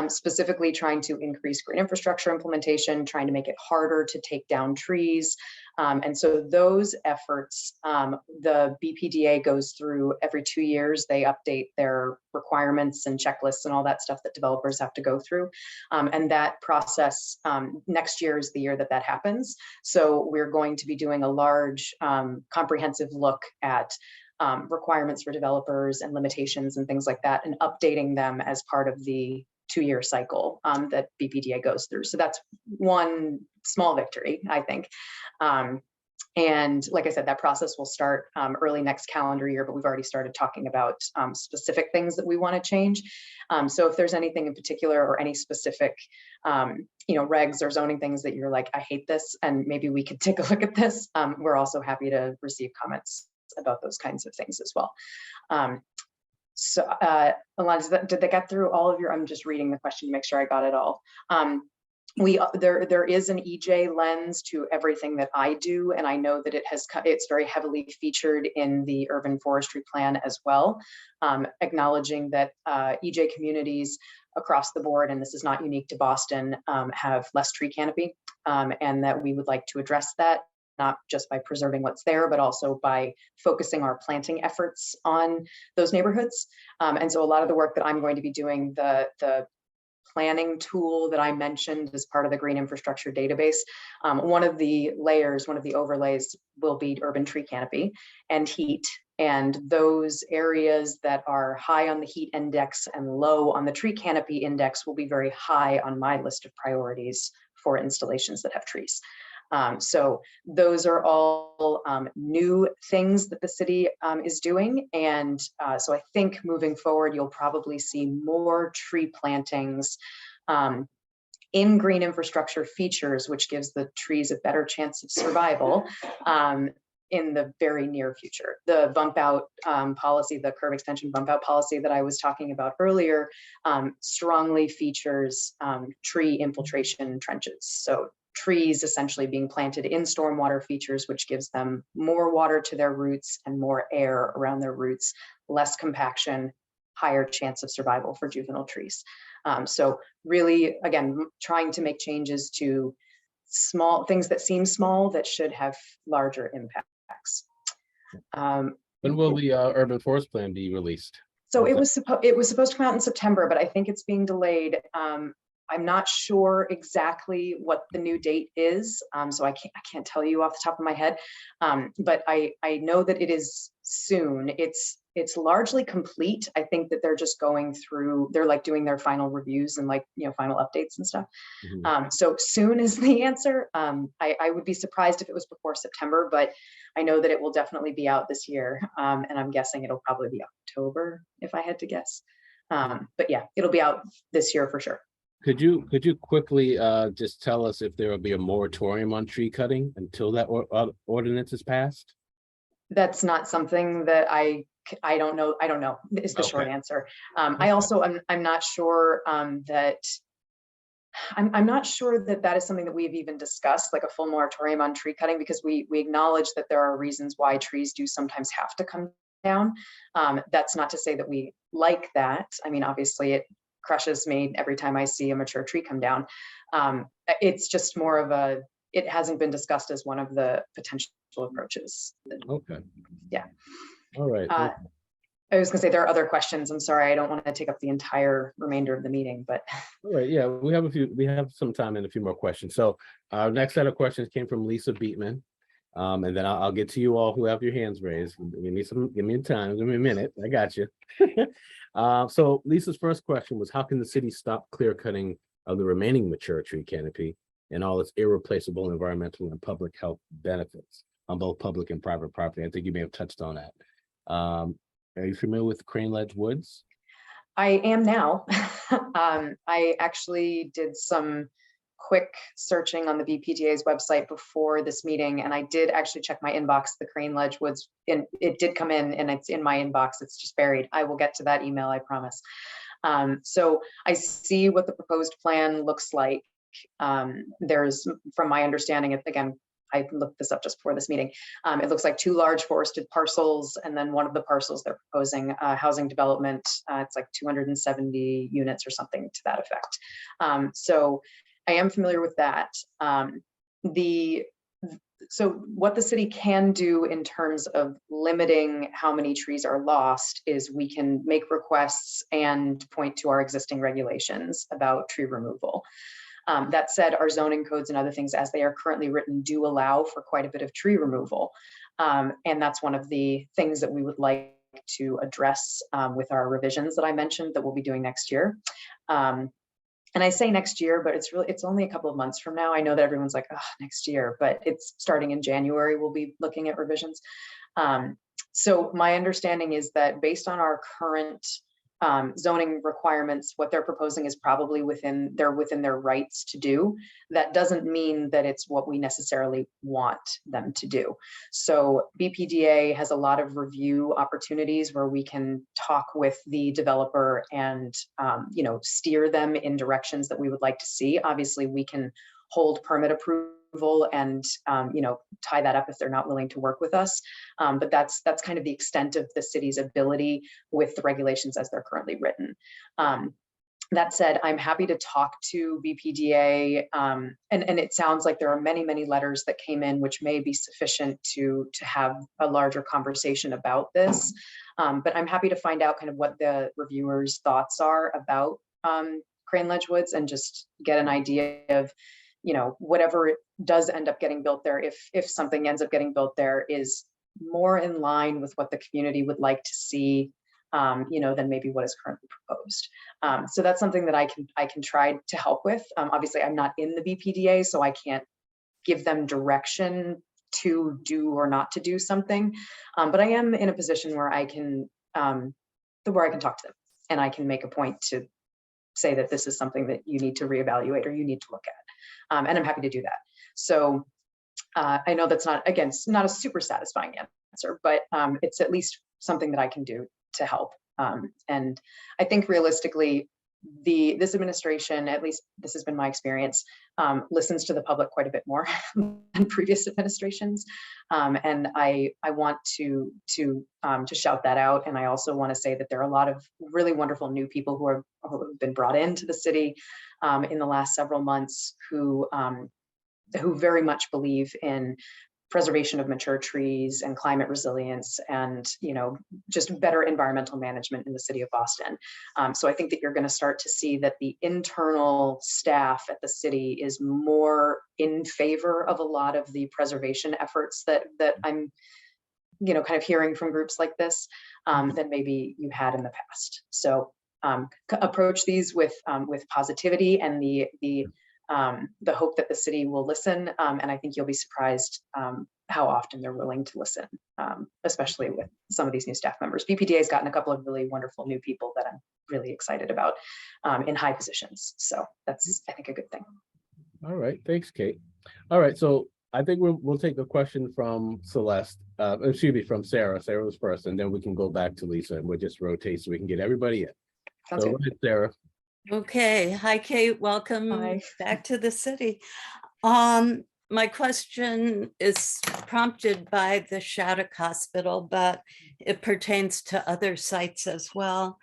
specifically trying to increase green infrastructure implementation, trying to make it harder to take down trees. And so those efforts, the BPDA goes through every 2 years. They update their requirements and checklists and all that stuff that developers have to go through. And that process, next year is the year that happens. So we're going to be doing a large comprehensive look at requirements for developers and limitations and things like that, and updating them as part of the 2-year cycle that BPDA goes through. So that's one small victory, I think. And like I said, that process will start early next calendar year, but we've already started talking about specific things that we want to change. So if there's anything in particular or any specific, regs or zoning things that you're like, I hate this, and maybe we could take a look at this, we're also happy to receive comments about those kinds of things as well. So Alana, did they get through all of your, I'm just reading the question to make sure I got it all. There is an EJ lens to everything that I do, and I know that it's very heavily featured in the urban forestry plan as well, acknowledging that EJ communities across the board, and this is not unique to Boston, have less tree canopy, and that we would like to address that, not just by preserving what's there, but also by focusing our planting efforts on those neighborhoods. And so a lot of the work that I'm going to be doing, the planning tool that I mentioned as part of the green infrastructure database, one of the layers, one of the overlays will be urban tree canopy and heat. And those areas that are high on the heat index and low on the tree canopy index will be very high on my list of priorities for installations that have trees. So those are all new things that the city is doing. And so I think moving forward, you'll probably see more tree plantings in green infrastructure features, which gives the trees a better chance of survival in the very near future. The bump out policy, the curb extension bump out policy that I was talking about earlier, strongly features tree infiltration trenches. So trees essentially being planted in stormwater features, which gives them more water to their roots and more air around their roots, less compaction, higher chance of survival for juvenile trees. So really, again, trying to make changes to small things that seem small that should have larger impacts. When will the urban forest plan be released? So it was supposed to come out in September, but I think it's being delayed. I'm not sure exactly what the new date is, so I can't tell you off the top of my head, but I know that it is soon. It's largely complete. I think that they're just going through, they're like doing their final reviews and final updates and stuff. Mm-hmm. So soon is the answer. I would be surprised if it was before September, but I know that it will definitely be out this year, and I'm guessing it'll probably be October if I had to guess. But yeah, it'll be out this year for sure. Could you quickly just tell us if there will be a moratorium on tree cutting until that ordinance is passed? That's not something that I don't know. I don't know is the short answer. I also I'm not sure that I'm not sure that is something that we've even discussed, like a full moratorium on tree cutting, because we acknowledge that there are reasons why trees do sometimes have to come down. That's not to say that we like that. I mean, obviously it crushes me every time I see a mature tree come down. It's just more of it hasn't been discussed as one of the potential approaches. Okay. Yeah. All right. I was gonna say there are other questions. I'm sorry, I don't want to take up the entire remainder of the meeting, but. All right, yeah, we have some time and a few more questions. So our next set of questions came from Lisa Beatman. And then I'll get to you all who have your hands raised. Give me time, give me a minute. I got you. So Lisa's first question was, how can the city stop clear cutting of the remaining mature tree canopy and all its irreplaceable environmental and public health benefits on both public and private property? I think you may have touched on that. Are you familiar with Crane Ledge Woods? I am now. I actually did some quick searching on the BPDA's website before this meeting, and I did actually check my inbox. The Crane Ledge Woods, it did come in, and it's in my inbox. It's just buried. I will get to that email, I promise. So I see what the proposed plan looks like. There's, from my understanding, again, I looked this up just before this meeting. It looks like 2 large forested parcels, and then one of the parcels they're proposing housing development. It's like 270 units or something to that effect. So I am familiar with that. So what the city can do in terms of limiting how many trees are lost is we can make requests and point to our existing regulations about tree removal. That said, our zoning codes and other things as they are currently written do allow for quite a bit of tree removal. And that's one of the things that we would like to address with our revisions that I mentioned that we'll be doing next year. And I say next year, but it's only a couple of months from now. I know that everyone's like, oh, next year, but it's starting in January, we'll be looking at revisions. So my understanding is that based on our current zoning requirements, what they're proposing is probably within their rights to do. That doesn't mean that it's what we necessarily want them to do. So BPDA has a lot of review opportunities where we can talk with the developer and steer them in directions that we would like to see. Obviously, we can hold permit approval and tie that up if they're not willing to work with us, but that's kind of the extent of the city's ability with the regulations as they're currently written. That said, I'm happy to talk to BPDA, and it sounds like there are many letters that came in which may be sufficient to have a larger conversation about this, but I'm happy to find out kind of what the reviewers' thoughts are about Crane Ledge Woods and just get an idea of whatever does end up getting built there, if something ends up getting built there, is more in line with what the community would like to see, than maybe what is currently proposed. So that's something that I can try to help with. Obviously, I'm not in the BPDA, so I can't give them direction to do or not to do something. But I am in a position where I can talk to them, and I can make a point to say that this is something that you need to reevaluate or you need to look at. And I'm happy to do that. So I know that's not a super satisfying answer, but it's at least something that I can do to help. And I think realistically, this administration, at least this has been my experience, listens to the public quite a bit more than previous administrations. And I want to shout that out. And I also want to say that there are a lot of really wonderful new people who have been brought into the city in the last several months who very much believe in preservation of mature trees and climate resilience and just better environmental management in the city of Boston. So I think that you're going to start to see that the internal staff at the city is more in favor of a lot of the preservation efforts that I'm kind of hearing from groups like this than maybe you had in the past. So approach these with positivity and the hope that the city will listen, and I think you'll be surprised how often they're willing to listen, especially with some of these new staff members. BPDA has gotten a couple of really wonderful new people that I'm really excited about in high positions. So that's, I think, a good thing. All right, thanks, Kate. All right, so I think we'll take a question from from Sarah. Sarah was first, and then we can go back to Lisa, and we'll just rotate so we can get everybody in. Sounds So good. go ahead, Sarah. Okay, hi Kate, welcome Hi. back to the city. My question is prompted by the Shattuck Hospital, but it pertains to other sites as well.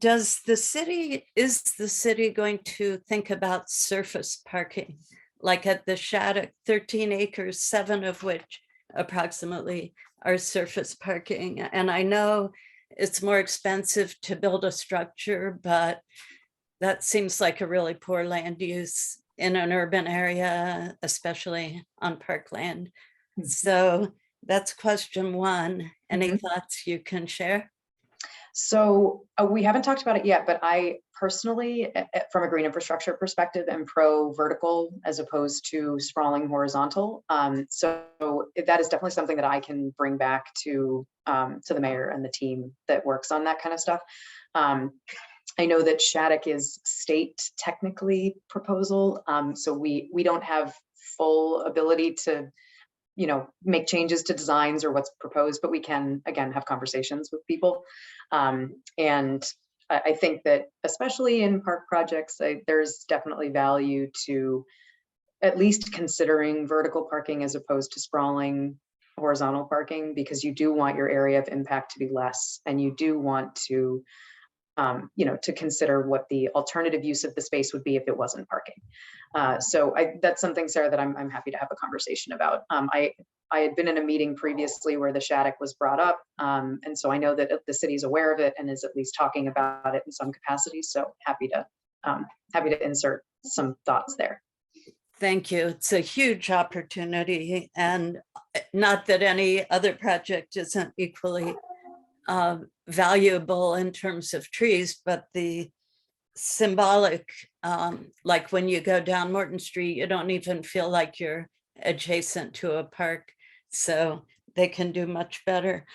Is the city going to think about surface parking? Like at the Shattuck, 13 acres, 7 of which approximately are surface parking. And I know it's more expensive to build a structure, but that seems like a really poor land use in an urban area, especially on parkland. So that's question one. Any Mhm. thoughts you can share? So we haven't talked about it yet, but I personally, from a green infrastructure perspective, am pro vertical as opposed to sprawling horizontal. So that is definitely something that I can bring back to the mayor and the team that works on that kind of stuff. I know that Shattuck is state technically proposal, so we don't have full ability to make changes to designs or what's proposed, but we can, again, have conversations with people. And I think that especially in park projects, there's definitely value to at least considering vertical parking as opposed to sprawling horizontal parking, because you do want your area of impact to be less, and you do want to to consider what the alternative use of the space would be if it wasn't parking. So that's something, Sarah, that I'm happy to have a conversation about. I had been in a meeting previously where the Shattuck was brought up, and so I know that the city is aware of it and is at least talking about it in some capacity. So happy to insert some thoughts there. Thank you. It's a huge opportunity, and not that any other project isn't equally valuable in terms of trees, but the symbolic, like when you go down Morton Street, you don't even feel like you're adjacent to a park, so they can do much better.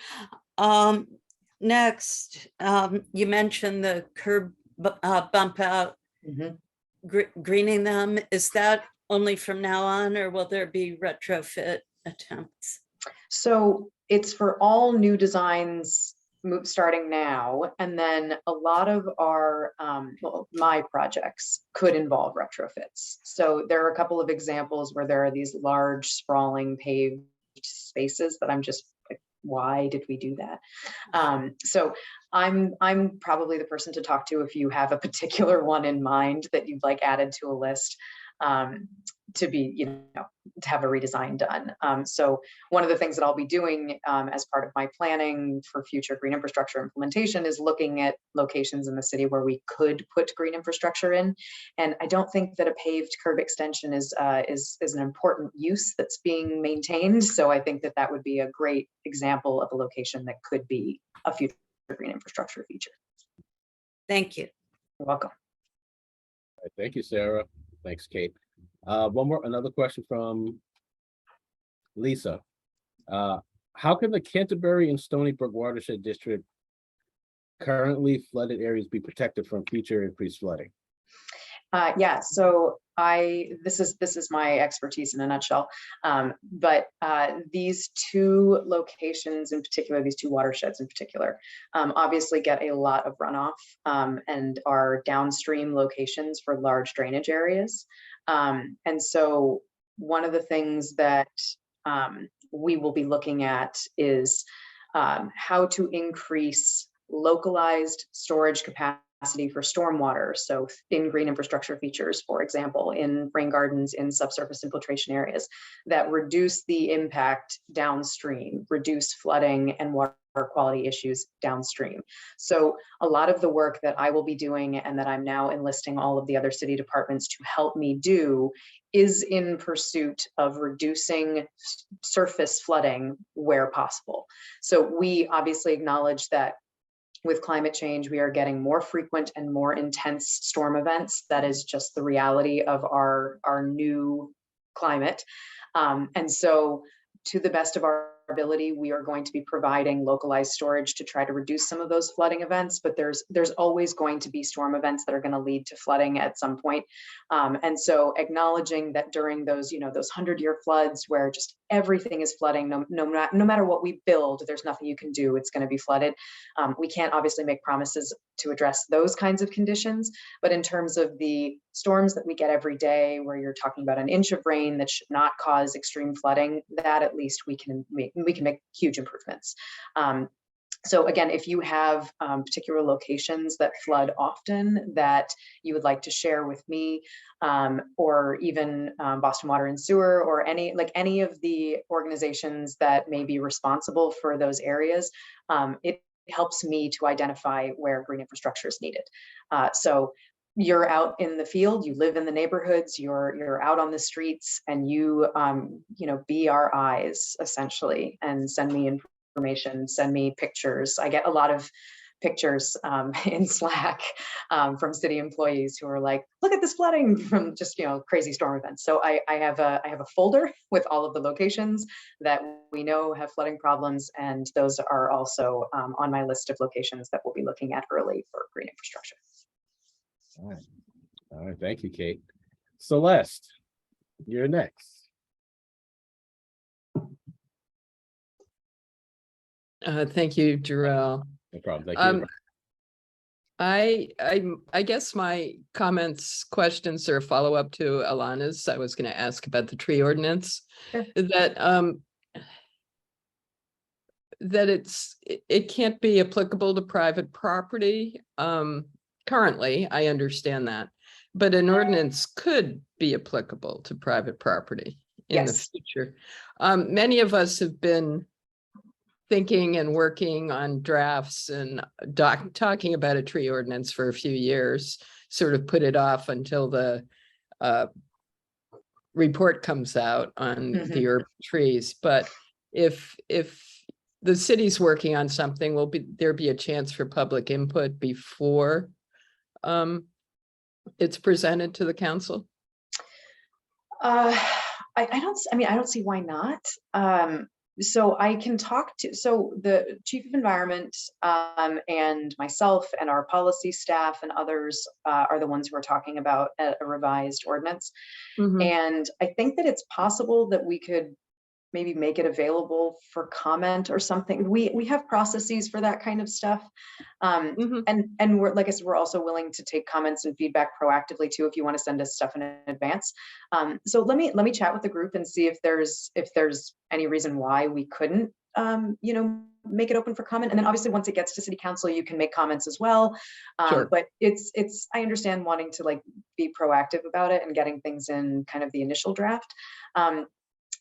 Next, you mentioned the curb bump out, greening them. Is that only from now on, or will there be retrofit attempts? So it's for all new designs starting now, and then a lot of our my projects could involve retrofits. So there are a couple of examples where there are these large sprawling paved spaces that I'm just like, why did we do that? So I'm probably the person to talk to if you have a particular one in mind that you'd like added to a list, to be, to have a redesign done. So one of the things that I'll be doing as part of my planning for future green infrastructure implementation is looking at locations in the city where we could put green infrastructure in. And I don't think that a paved curb extension is an important use that's being maintained. So I think that would be a great example of a location that could be a future green infrastructure feature. Thank you. You're welcome. All right, thank you, Sarah. Thanks, Kate. Another question from Lisa. How can the Canterbury and Stony Brook Watershed District currently flooded areas be protected from future increased flooding? Yeah, so this is my expertise in a nutshell. But these two locations in particular, these two watersheds in particular, obviously get a lot of runoff and are downstream locations for large drainage areas. And so one of the things that we will be looking at is how to increase localized storage capacity for stormwater. So in green infrastructure features, for example, in rain gardens, in subsurface infiltration areas that reduce the impact downstream, reduce flooding and water quality issues downstream. So a lot of the work that I will be doing and that I'm now enlisting all of the other city departments to help me do is in pursuit of reducing surface flooding where possible. So we obviously acknowledge that with climate change, we are getting more frequent and more intense storm events. That is just the reality of our new climate. And so to the best of our ability, we are going to be providing localized storage to try to reduce some of those flooding events, but there's always going to be storm events that are going to lead to flooding at some point. And so acknowledging that during those, those 100-year floods where just everything is flooding, no matter what we build, there's nothing you can do, it's going to be flooded. We can't obviously make promises to address those kinds of conditions, but in terms of the storms that we get every day, where you're talking about an inch of rain that should not cause extreme flooding, that at least we can make huge improvements. So again, if you have particular locations that flood often that you would like to share with me, or even Boston Water and Sewer, or any of the organizations that may be responsible for those areas, it helps me to identify where green infrastructure is needed. So you're out in the field, you live in the neighborhoods, you're out on the streets, and you be our eyes essentially, and send me information, send me pictures. I get a lot of pictures in Slack from city employees who are like, look at this flooding from just crazy storm events. So I have a folder with all of the locations that we know have flooding problems, and those are also on my list of locations that we'll be looking at early for green infrastructure. All right, thank you, Kate. Celeste, you're next. Thank you, Jarrell. No problem. Thank you. I guess my questions are a follow-up to Alana's. I was going to ask about the tree ordinance. Sure. That it can't be applicable to private property. Currently, I understand that, but an ordinance could be applicable to private property in the Yes. future. Many of us have been thinking and working on drafts and talking about a tree ordinance for a few years, sort of put it off until the report comes out on the urban trees. But if the city's working on something, will there be a chance for public input before it's presented to the council? I don't see why not. So I can talk to, the chief of environment and myself and our policy staff and others are the ones who are talking about a revised ordinance. And I think that it's possible that we could maybe make it available for comment or something. We have processes for that kind of stuff. And we're, like I said, we're also willing to take comments and feedback proactively too, if you want to send us stuff in advance. So let me chat with the group and see if there's any reason why we couldn't make it open for comment. And then obviously once it gets to city council, you can make comments as well. Sure. But I understand wanting to be proactive about it and getting things in kind of the initial draft.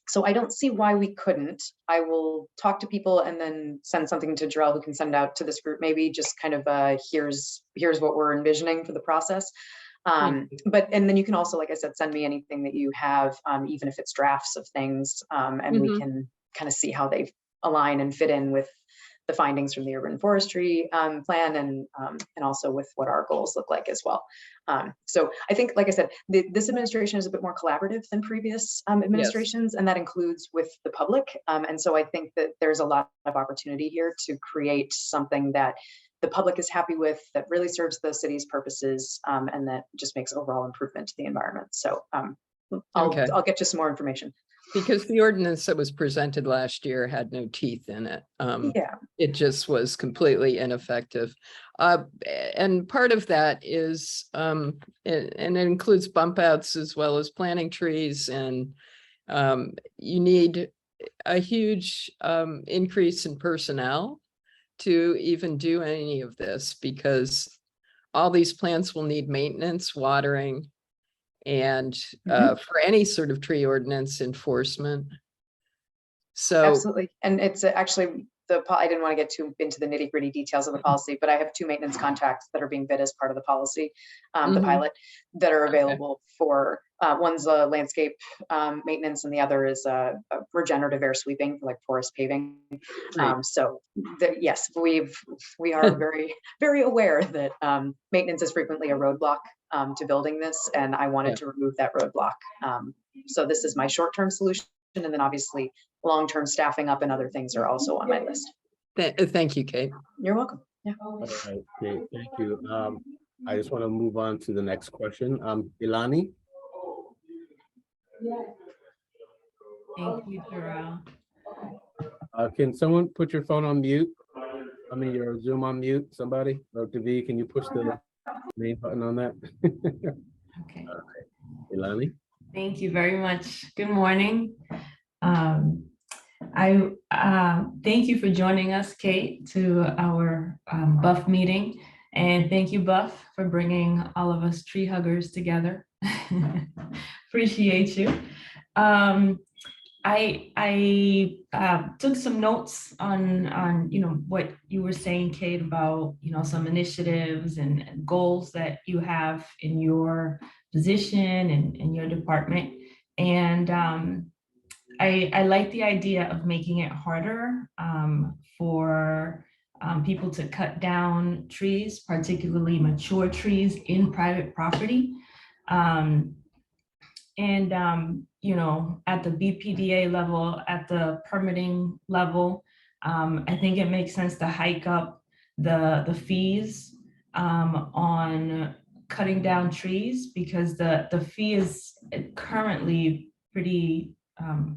So I don't see why we couldn't. I will talk to people and then send something to Jarrell, who can send out to this group, maybe just kind of here's what we're envisioning for the process. And then you can also, like I said, send me anything that you have, even if it's drafts of things, and we can kind of see how they align and fit in with the findings from the urban forestry plan, and also with what our goals look like as well. So I think, like I said, this administration is a bit more collaborative than previous administrations, and that includes with the public. And so I think that there's a lot of opportunity here to create something that the public is happy with, that really serves the city's purposes, and that just makes overall improvement to the environment. So I'll get you some more information. Because the ordinance that was presented last year had no teeth in it. It just was completely ineffective. And part of that is, and it includes bump outs as well as planting trees. And you need a huge increase in personnel to even do any of this, because all these plants will need maintenance, watering, and for any sort of tree ordinance enforcement. So absolutely. And it's actually I didn't want to get too into the nitty gritty details of the policy, but I have 2 maintenance contracts that are being bid as part of the policy, the pilot, that are available for, one's a landscape maintenance, and the other is a regenerative air sweeping, like forest paving. So yes, we are very, very aware that maintenance is frequently a roadblock to building this, and I wanted to remove that roadblock. So this is my short-term solution, and then obviously long-term staffing up and other things are also on my list. thank you, Kate. You're welcome. Yeah. All right, Kate, thank you. I just want to move on to the next question. Ilani? Thank you, Jarrell. Can someone put your phone on mute? Your Zoom on mute, somebody? Or Davi, can you push the main button on that? Okay. All right. Ilani? Thank you very much. Good morning. I thank you for joining us, Kate, to our Buff meeting. And thank you, Buff, for bringing all of us tree huggers together. Appreciate you. I took some notes on what you were saying, Kate, about some initiatives and goals that you have in your position and in your department, and I like the idea of making it harder for people to cut down trees, particularly mature trees in private property. At the BPDA level, at the permitting level, I think it makes sense to hike up the fees on cutting down trees, because the fee is currently pretty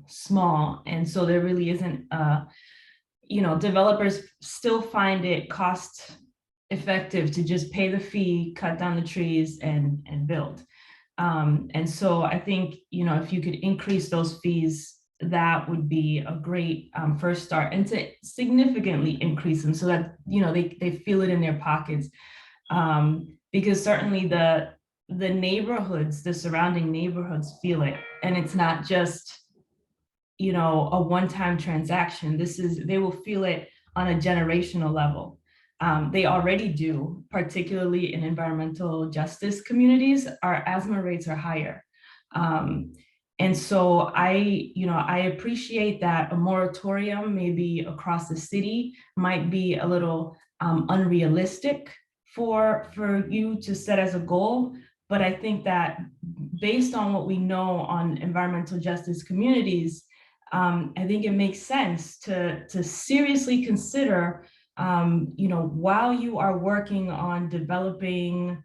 small. And so there really isn't, developers still find it cost effective to just pay the fee, cut down the trees and build. And so I think, if you could increase those fees, that would be a great first start, and to significantly increase them so that, they feel it in their pockets. Because certainly the neighborhoods, the surrounding neighborhoods feel it. And it's not just, a one-time transaction. They will feel it on a generational level. They already do, particularly in environmental justice communities. Our asthma rates are higher. And so I appreciate that a moratorium maybe across the city might be a little unrealistic for you to set as a goal. But I think that based on what we know on environmental justice communities, I think it makes sense to seriously consider, while you are working on developing,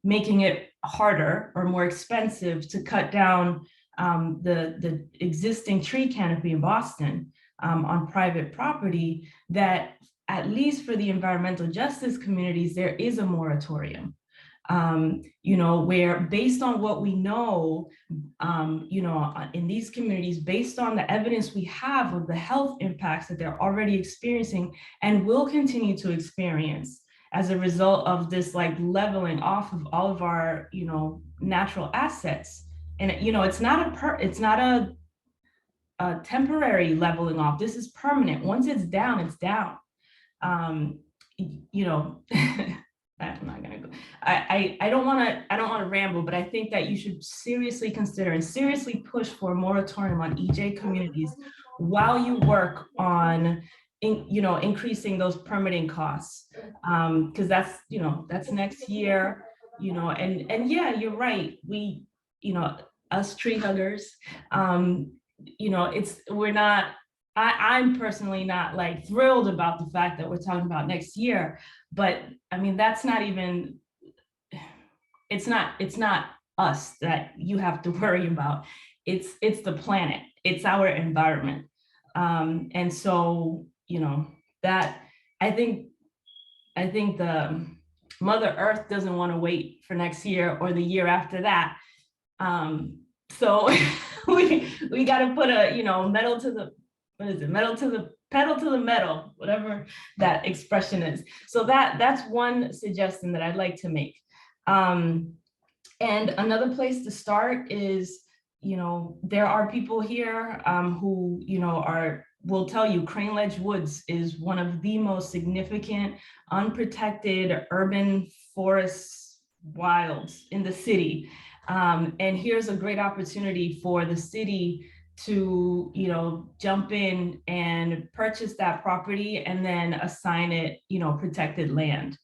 making it harder or more expensive to cut down the existing tree canopy in Boston on private property, that at least for the environmental justice communities, there is a moratorium. Where based on what we know, in these communities, based on the evidence we have of the health impacts that they're already experiencing and will continue to experience as a result of this leveling off of all of our, natural assets. And, it's not a temporary leveling off. This is permanent. Once it's down, it's down. I'm not gonna go. I don't want to ramble, but I think that you should seriously consider and seriously push for a moratorium on EJ communities while you work on, increasing those permitting costs, because that's next year, and yeah, you're right. We, us tree huggers, I'm personally not thrilled about the fact that we're talking about next year, but I mean, that's not even, it's not us that you have to worry about. It's the planet, it's our environment. And so, that I think the Mother Earth doesn't want to wait for next year or the year after that. So we got to put a, metal to the, pedal to the metal, whatever that expression is. So that's one suggestion that I'd like to make. And another place to start is, there are people here who, will tell you Crane Ledge Woods is one of the most significant unprotected urban forest wilds in the city. And here's a great opportunity for the city to, jump in and purchase that property and then assign it, protected land.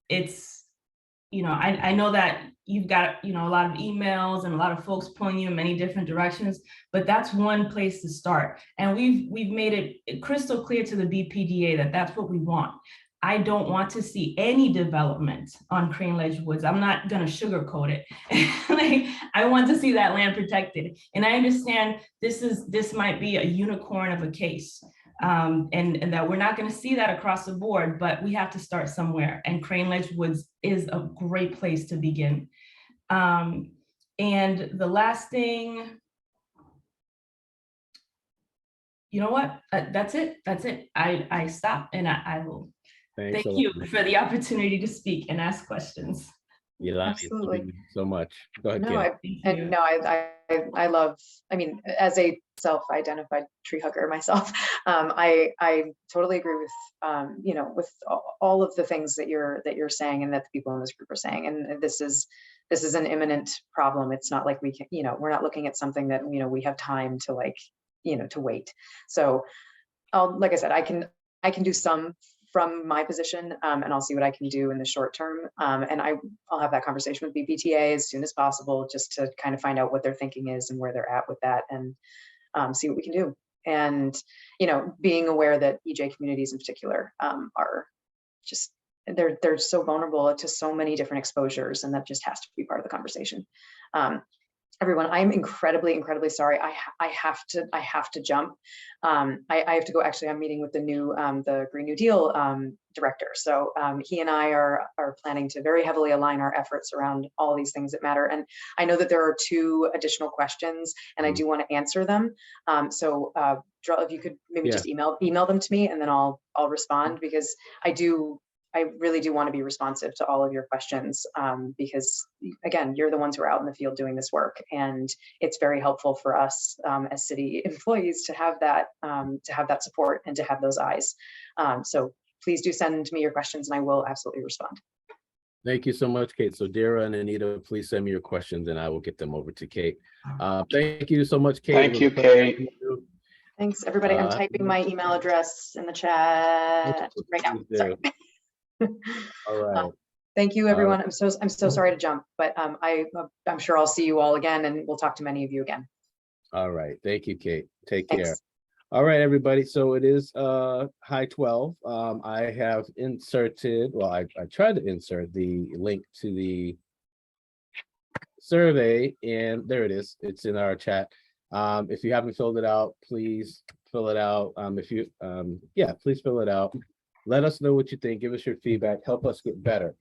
It's, I know that you've got, a lot of emails and a lot of folks pulling you in many different directions, but that's one place to start. And we've made it crystal clear to the BPDA that that's what we want. I don't want to see any development on Crane Ledge Woods. I'm not going to sugarcoat it. I want to see that land protected. And I understand this might be a unicorn of a case, and that we're not going to see that across the board, but we have to start somewhere. And Crane Ledge Woods is a great place to begin. And the last thing, you know what? That's it. I stop and I will. Thanks Thank you for the opportunity to speak and ask questions. Yolandi, Absolutely. thank you so much. Go ahead, No, Kate. I love, I mean, as a self-identified tree hugger myself, I totally agree with, you know, with all of the things that you're saying and that the people in this group are saying. And this is an imminent problem. It's not like we can, you know, we're not looking at something that, you know, we have time to like, you know, to wait. So like I said, I can do some from my position, and I'll see what I can do in the short term. And I'll have that conversation with BPTA as soon as possible, just to kind of find out what their thinking is and where they're at with that, and see what we can do. And, you know, being aware that EJ communities in particular are just, they're so vulnerable to so many different exposures, and that just has to be part of the conversation. Everyone, I'm incredibly sorry. I have to jump. I have to go. Actually, I'm meeting with the new the Green New Deal director. So he and I are planning to very heavily align our efforts around all these things that matter. And I know that there are 2 additional questions, and I do want to answer them. So if you could maybe just email them to me, and then I'll respond, because I really do want to be responsive to all of your questions, because again, you're the ones who are out in the field doing this work, and it's very helpful for us as city employees to have that support and to have those eyes. So please do send me your questions, and I will absolutely respond. Thank you so much, Kate. So Dara and Anita, please send me your questions and I will get them over to Kate. Thank you so much, Kate. Thank you, Kate. Thanks, everybody. I'm typing my email address in the chat right now. Sorry. All right. Thank you, everyone. I'm so sorry to jump, but I'm sure I'll see you all again, and we'll talk to many of you again. All right. Thank you, Kate. Take care. Thanks. All right, everybody. So it is high 12. I have inserted, well, I tried to insert the link to the survey, and there it is. It's in our chat. If you haven't filled it out, please fill it out. Please fill it out. Let us know what you think. Give us your feedback. Help us get better.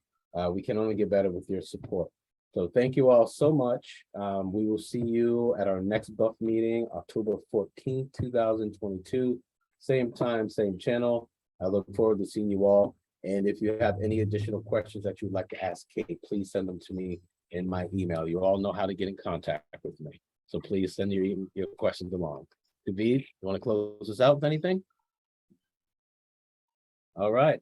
We can only get better with your support. So thank you all so much. We will see you at our next Buff meeting, October 14th, 2022. Same time, same channel. I look forward to seeing you all. And if you have any additional questions that you'd like to ask Kate, please send them to me in my email. You all know how to get in contact with me. So please send your questions along. David, you want to close us out with anything? All right.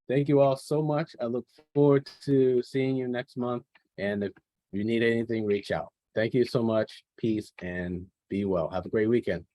Thank you all so much. I look forward to seeing you next month. And if you need anything, reach out. Thank you so much. Peace and be well. Have a great weekend.